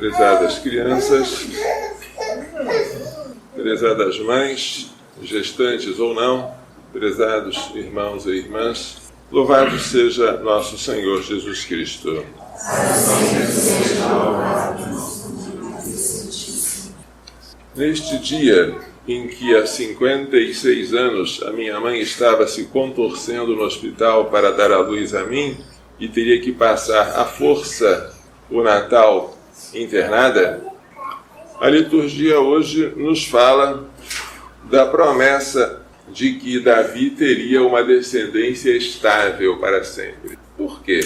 Prezadas crianças, prezadas mães, gestantes ou não, prezados irmãos e irmãs, louvado seja nosso Senhor Jesus Cristo. Neste dia em que há 56 anos a minha mãe estava se contorcendo no hospital para dar à luz a mim e teria que passar à força o Natal internada, a liturgia hoje nos fala da promessa de que Davi teria uma descendência estável para sempre. Por quê?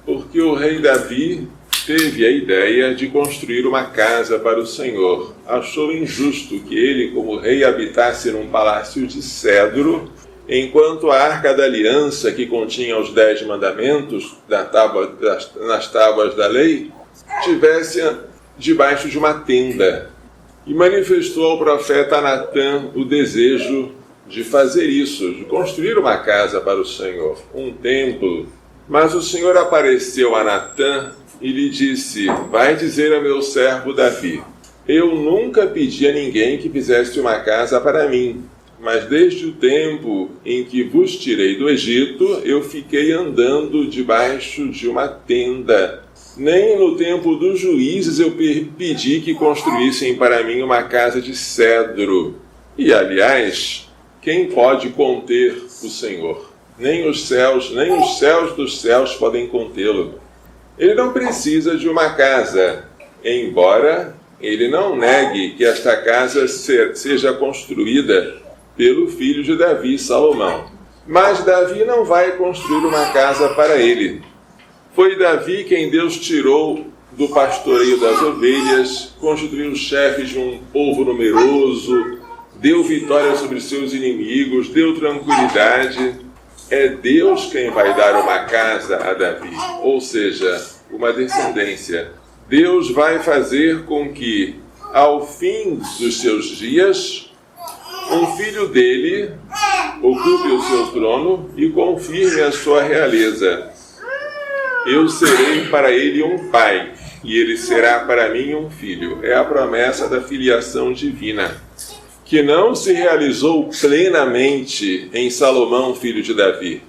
Porque o rei Davi teve a ideia de construir uma casa para o Senhor. Achou injusto que ele, como rei, habitasse num palácio de cedro, enquanto a Arca da Aliança, que continha os 10 mandamentos nas tábuas da lei, estivesse debaixo de uma tenda. E manifestou ao profeta Natã o desejo de fazer isso, de construir uma casa para o Senhor, um templo. Mas o Senhor apareceu a Natã e lhe disse: vai dizer a meu servo Davi, eu nunca pedi a ninguém que fizesse uma casa para mim, mas desde o tempo em que vos tirei do Egito, eu fiquei andando debaixo de uma tenda. Nem no tempo dos juízes eu pedi que construíssem para mim uma casa de cedro. E, aliás, quem pode conter o Senhor? Nem os céus dos céus podem contê-lo. Ele não precisa de uma casa, embora ele não negue que esta casa seja construída pelo filho de Davi, Salomão. Mas Davi não vai construir uma casa para ele. Foi Davi quem Deus tirou do pastoreio das ovelhas, constituiu chefe de um povo numeroso, deu vitória sobre seus inimigos, deu tranquilidade. É Deus quem vai dar uma casa a Davi, ou seja, uma descendência. Deus vai fazer com que, ao fim dos seus dias, um filho dele ocupe o seu trono e confirme a sua realeza. Eu serei para ele um pai, e ele será para mim um filho. É a promessa da filiação divina, que não se realizou plenamente em Salomão, filho de Davi,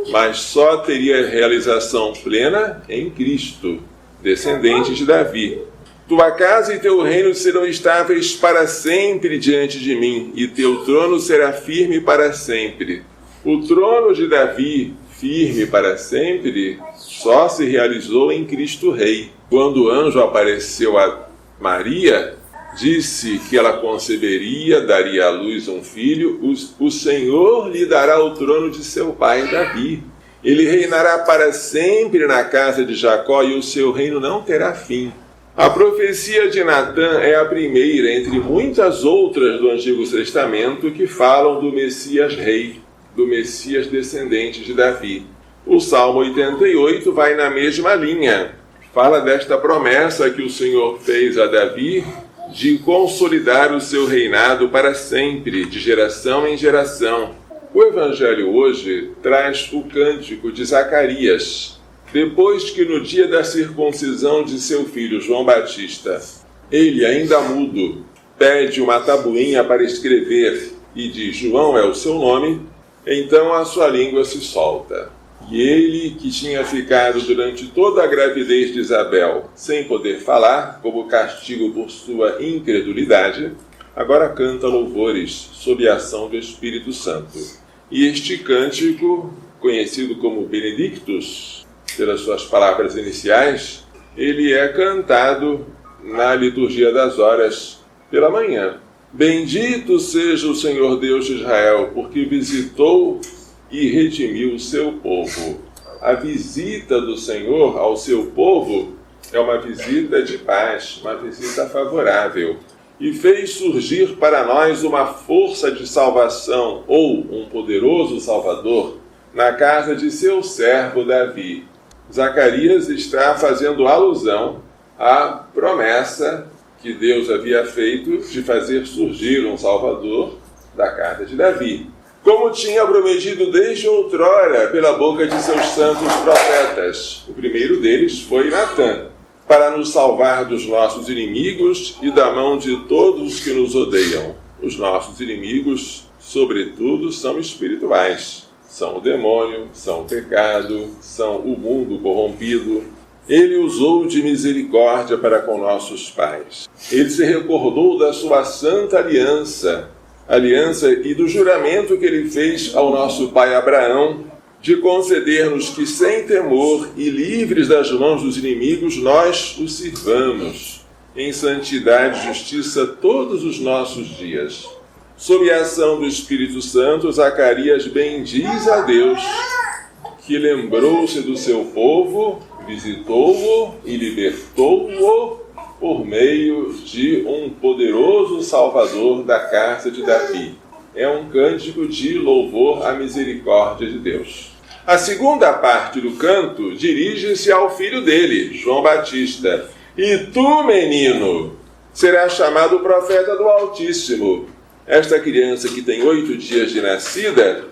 mas só teria realização plena em Cristo, descendente de Davi. Tua casa e teu reino serão estáveis para sempre diante de mim, e teu trono será firme para sempre. O trono de Davi, firme para sempre, só se realizou em Cristo Rei. Quando o anjo apareceu a Maria, disse que ela conceberia, daria à luz um filho, o Senhor lhe dará o trono de seu pai Davi. Ele reinará para sempre na casa de Jacó e o seu reino não terá fim. A profecia de Natã é a primeira entre muitas outras do Antigo Testamento que falam do Messias rei, do Messias descendente de Davi. O Salmo 88 vai na mesma linha. Fala desta promessa que o Senhor fez a Davi de consolidar o seu reinado para sempre, de geração em geração. O Evangelho hoje traz o cântico de Zacarias. Depois que no dia da circuncisão de seu filho João Batista, ele, ainda mudo, pede uma tabuinha para escrever e diz: João é o seu nome, então a sua língua se solta. E ele, que tinha ficado durante toda a gravidez de Isabel sem poder falar, como castigo por sua incredulidade, agora canta louvores sob a ação do Espírito Santo. E este cântico, conhecido como Benedictus, pelas suas palavras iniciais, ele é cantado na liturgia das horas pela manhã. Bendito seja o Senhor Deus de Israel, porque visitou e redimiu o seu povo. A visita do Senhor ao seu povo é uma visita de paz, uma visita favorável. E fez surgir para nós uma força de salvação, ou um poderoso Salvador, na casa de seu servo Davi. Zacarias está fazendo alusão à promessa que Deus havia feito de fazer surgir um Salvador da casa de Davi, como tinha prometido desde outrora pela boca de seus santos profetas. O primeiro deles foi Natã. para nos salvar dos nossos inimigos e da mão de todos os que nos odeiam. Os nossos inimigos, sobretudo, são espirituais. São o demônio, são o pecado, são o mundo corrompido. Ele usou de misericórdia para com nossos pais. Ele se recordou da sua santa aliança e do juramento que ele fez ao nosso pai Abraão, de conceder-nos que, sem temor e livres das mãos dos inimigos, nós o sirvamos em santidade e justiça todos os nossos dias. Sob a ação do Espírito Santo, Zacarias bendiz a Deus, que lembrou-se do seu povo, visitou-o e libertou-o por meio de um poderoso Salvador da casa de Davi. É um cântico de louvor à misericórdia de Deus. A segunda parte do canto dirige-se ao filho dele, João Batista. E tu, menino, serás chamado profeta do Altíssimo. Esta criança, que tem 8 dias de nascida,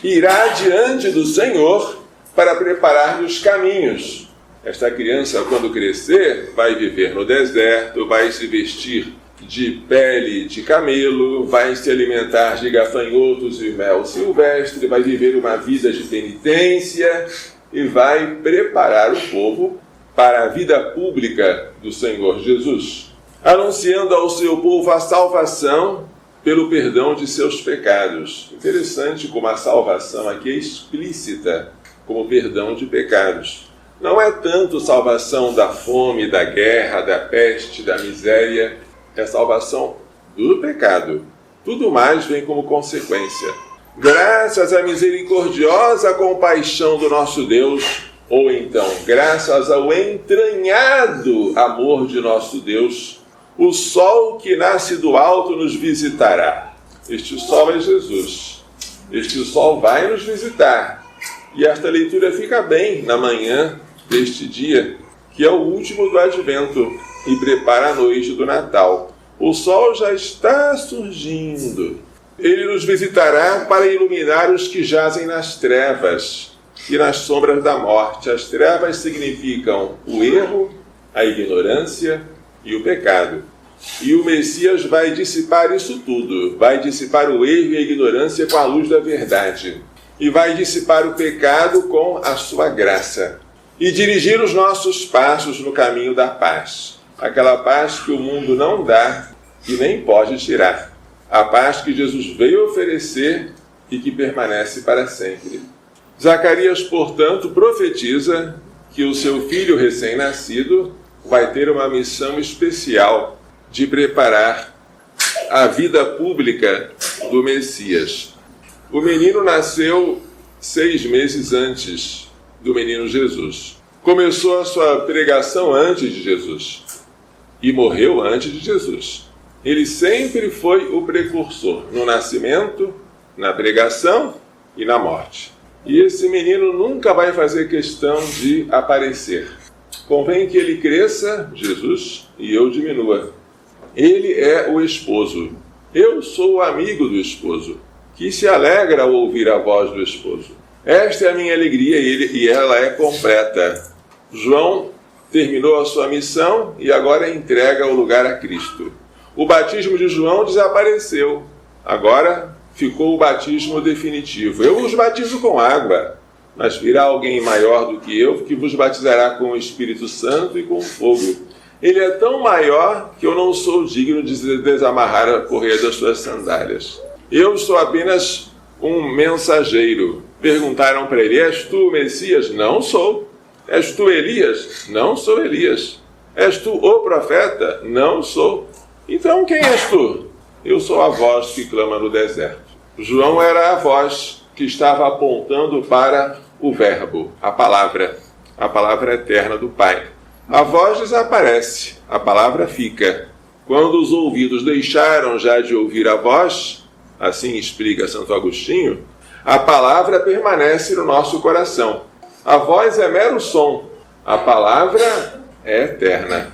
irá diante do Senhor para preparar-lhe os caminhos. Esta criança, quando crescer, vai viver no deserto, vai se vestir de pele de camelo, vai se alimentar de gafanhotos e mel silvestre, vai viver uma vida de penitência e vai preparar o povo para a vida pública do Senhor Jesus, anunciando ao seu povo a salvação pelo perdão de seus pecados. Interessante como a salvação aqui é explícita como perdão de pecados. Não é tanto salvação da fome, da guerra, da peste, da miséria, é a salvação do pecado. Tudo mais vem como consequência. Graças à misericordiosa compaixão do nosso Deus, ou então, graças ao entranhado amor de nosso Deus, o sol que nasce do alto nos visitará. Este sol é Jesus. Este sol vai nos visitar. E esta leitura fica bem na manhã deste dia, que é o último do Advento, e prepara a noite do Natal. O sol já está surgindo. Ele nos visitará para iluminar os que jazem nas trevas e nas sombras da morte. As trevas significam o erro, a ignorância e o pecado. E o Messias vai dissipar isso tudo. Vai dissipar o erro e a ignorância com a luz da verdade. E vai dissipar o pecado com a sua graça. E dirigir os nossos passos no caminho da paz. Aquela paz que o mundo não dá e nem pode tirar. A paz que Jesus veio oferecer e que permanece para sempre. Zacarias, portanto, profetiza que o seu filho recém-nascido vai ter uma missão especial de preparar a vida pública do Messias. O menino nasceu 6 meses antes do menino Jesus. Começou a sua pregação antes de Jesus e morreu antes de Jesus. Ele sempre foi o precursor no nascimento, na pregação e na morte. E esse menino nunca vai fazer questão de aparecer. Convém que ele cresça, Jesus, e eu diminua. Ele é o esposo. Eu sou o amigo do esposo, que se alegra ao ouvir a voz do esposo. Esta é a minha alegria e ela é completa. João terminou a sua missão e agora entrega o lugar a Cristo. O batismo de João desapareceu. Agora ficou o batismo definitivo. Eu vos batizo com água, mas virá alguém maior do que eu, que vos batizará com o Espírito Santo e com fogo. Ele é tão maior que eu não sou digno de desamarrar a correia das suas sandálias. Eu sou apenas um mensageiro. Perguntaram para ele: és tu o Messias? Não sou. És tu Elias? Não sou Elias. És tu o profeta? Não sou. Então quem és tu? Eu sou a voz que clama no deserto. João era a voz que estava apontando para o Verbo, a palavra eterna do Pai. A voz desaparece, a palavra fica. Quando os ouvidos deixaram já de ouvir a voz, assim explica Santo Agostinho, a palavra permanece no nosso coração. A voz é mero som, a palavra é eterna.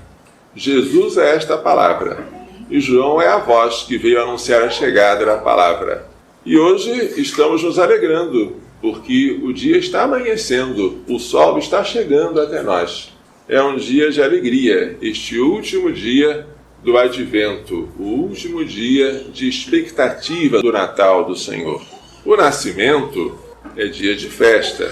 Jesus é esta palavra, e João é a voz que veio anunciar a chegada da palavra. E hoje estamos nos alegrando, porque o dia está amanhecendo, o sol está chegando até nós. é um dia de alegria, este último dia do Advento, o último dia de expectativa do Natal do Senhor. O nascimento é dia de festa,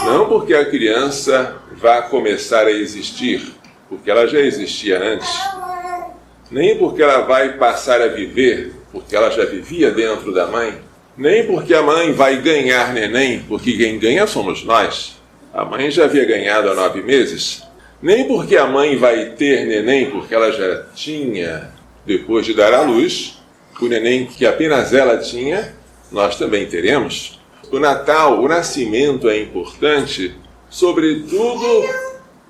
não porque a criança vá começar a existir, porque ela já existia antes, nem porque ela vai passar a viver, porque ela já vivia dentro da mãe, nem porque a mãe vai ganhar neném, porque quem ganha somos nós. A mãe já havia ganhado há 9 meses. Nem porque a mãe vai ter neném, porque ela já tinha, depois de dar à luz, o neném que apenas ela tinha, nós também teremos. O Natal, o nascimento é importante, sobretudo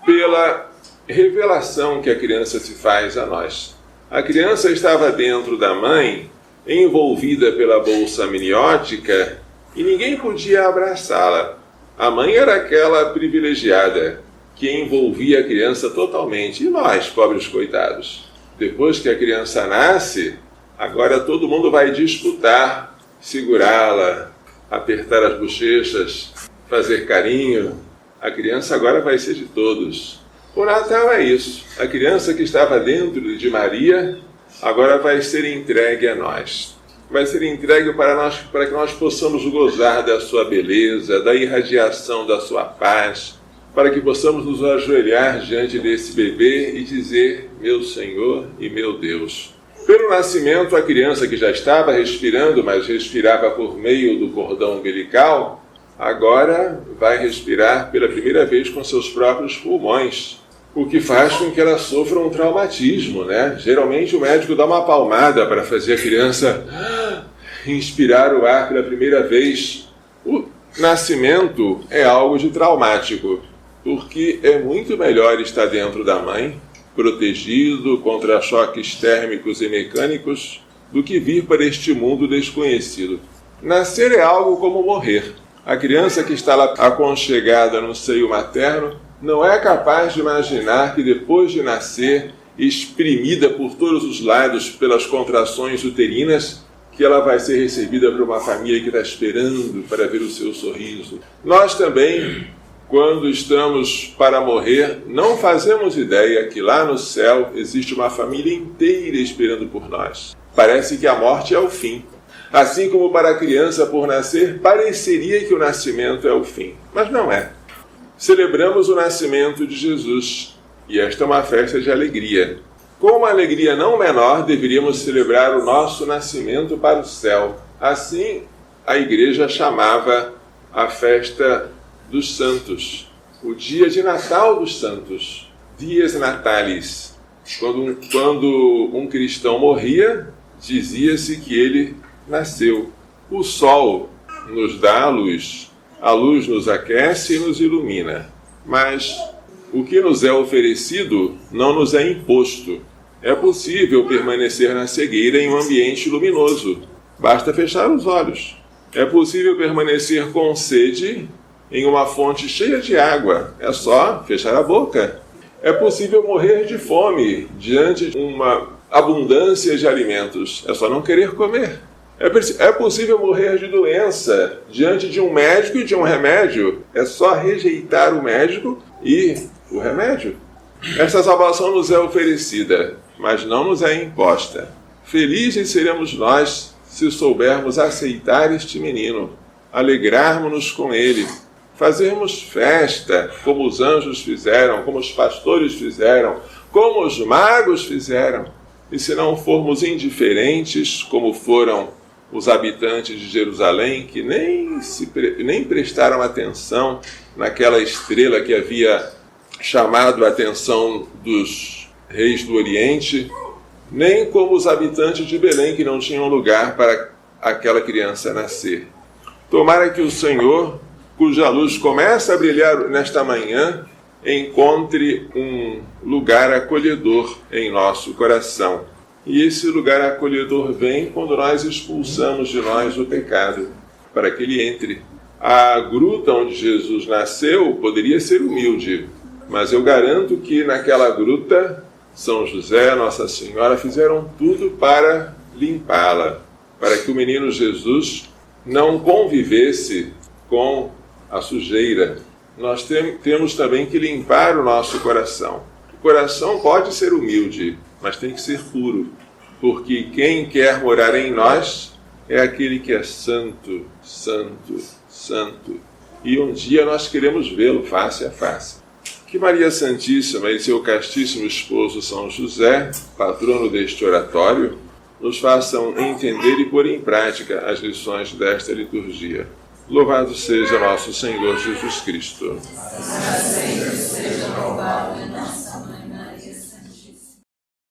pela revelação que a criança se faz a nós. A criança estava dentro da mãe, envolvida pela bolsa amniótica, e ninguém podia abraçá-la. A mãe era aquela privilegiada que envolvia a criança totalmente. E nós, pobres coitados? Depois que a criança nasce, agora todo mundo vai disputar, segurá-la, apertar as bochechas, fazer carinho. A criança agora vai ser de todos. O Natal é isso. A criança que estava dentro de Maria agora vai ser entregue a nós. Vai ser entregue para que nós possamos gozar da sua beleza, da irradiação da sua paz, para que possamos nos ajoelhar diante desse bebê e dizer: meu Senhor e meu Deus. Pelo nascimento, a criança que já estava respirando, mas respirava por meio do cordão umbilical, agora vai respirar pela primeira vez com seus próprios pulmões, o que faz com que ela sofra um traumatismo, né? Geralmente o médico dá uma palmada para fazer a criança inspirar o ar pela primeira vez. O nascimento é algo de traumático, porque é muito melhor estar dentro da mãe, protegido contra choques térmicos e mecânicos, do que vir para este mundo desconhecido. Nascer é algo como morrer. A criança que está lá aconchegada no seio materno não é capaz de imaginar que depois de nascer, exprimida por todos os lados pelas contrações uterinas, que ela vai ser recebida por uma família que está esperando para ver o seu sorriso. Nós também, quando estamos para morrer, não fazemos ideia que lá no céu existe uma família inteira esperando por nós. Parece que a morte é o fim. Assim como para a criança por nascer, pareceria que o nascimento é o fim, mas não é. Celebramos o nascimento de Jesus, e esta é uma festa de alegria. Com uma alegria não menor, deveríamos celebrar o nosso nascimento para o céu. Assim, a igreja chamava a festa dos santos, o dia de Natal dos santos, dies natalis. Quando um cristão morria, dizia-se que ele nasceu. O sol nos dá a luz nos aquece e nos ilumina, mas o que nos é oferecido não nos é imposto. É possível permanecer na cegueira em um ambiente luminoso, basta fechar os olhos. É possível permanecer com sede em uma fonte cheia de água, é só fechar a boca. É possível morrer de fome diante de uma abundância de alimentos, é só não querer comer. É possível morrer de doença diante de um médico e de um remédio, é só rejeitar o médico e o remédio. Esta salvação nos é oferecida, mas não nos é imposta. Felizes seremos nós se soubermos aceitar este menino, alegrarmos-nos com ele, fazermos festa, como os anjos fizeram, como os pastores fizeram, como os magos fizeram. E se não formos indiferentes, como foram os habitantes de Jerusalém, que nem prestaram atenção naquela estrela que havia chamado a atenção dos reis do Oriente, nem como os habitantes de Belém, que não tinham lugar para aquela criança nascer. Tomara que o Senhor, cuja luz começa a brilhar nesta manhã, encontre um lugar acolhedor em nosso coração. E esse lugar acolhedor vem quando nós expulsamos de nós o pecado, para que ele entre. A gruta onde Jesus nasceu poderia ser humilde, mas eu garanto que naquela gruta, São José, Nossa Senhora fizeram tudo para limpá-la, para que o menino Jesus não convivesse com a sujeira, nós temos também que limpar o nosso coração. O coração pode ser humilde, mas tem que ser puro, porque quem quer morar em nós é aquele que é santo, santo, santo. E um dia nós queremos vê-lo face a face. Que Maria Santíssima e seu castíssimo esposo São José, patrono deste oratório, nos façam entender e pôr em prática as lições desta liturgia. Louvado seja nosso Senhor Jesus Cristo. Seja louvado em nossa